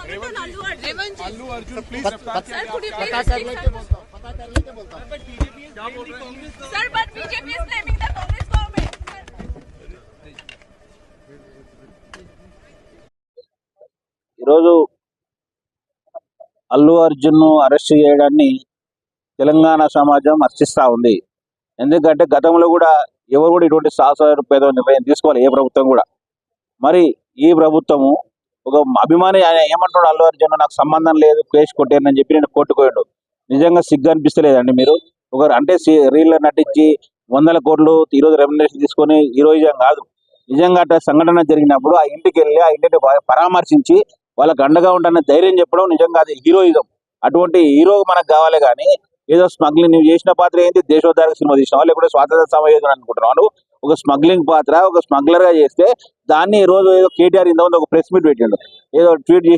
target on Allu Arjun. Allu Arjun, please. Sir, could you please speak? Sir, but BJP is blaming the Congress government. ఈరోజు Allu Arjun arrest చేయడాన్ని తెలంగాణ సమాజం హర్షిస్తూ ఉంది. ఎందుకంటే గతంలో కూడా ఎవరు కూడా ఇటువంటి సాహసోపేత నిర్ణయం తీసుకోవాలి, ఏ ప్రభుత్వం కూడా. మరి ఈ ప్రభుత్వము ఒక అభిమాని ఆయన ఏమంటున్నాడు, అల్లు అర్జున్ నాకు సంబంధం లేదు, కేసు కొట్టారని చెప్పి నేను కోర్టుకోయాడు. నిజంగా సిగ్గు అనిపిస్తలేదండి మీరు? ఒక అంటే రీల్ నటించి 100 కోట్లు ఈరోజు రెమ్యునరేషన్ తీసుకొని హీరోయిజం కాదు. నిజంగా అట్లా సంఘటన జరిగినప్పుడు ఆ ఇంటికి వెళ్ళి ఆ ఇంటిని పరామర్శించి వాళ్ళకి అండగా ఉంటానని ధైర్యం చెప్పడం నిజంగా అది హీరోయిజం. అటువంటి హీరో మనకు కావాలి. కానీ ఏదో స్మగ్లింగ్ నువ్వు చేసిన పాత్ర ఏంటి? దేశోద్ధారక సినిమా తీసినావా, లేకపోతే స్వాతంత్ర సమయోధన అనుకుంటున్నావు? ఒక స్మగ్లింగ్ పాత్ర ఒక స్మగ్లర్ గా చేస్తే దాన్ని ఈ రోజు ఏదో కేటీఆర్ ఇంత ఒక ప్రెస్ మీట్ పెట్టిండు, ఏదో ట్వీట్ చేసిన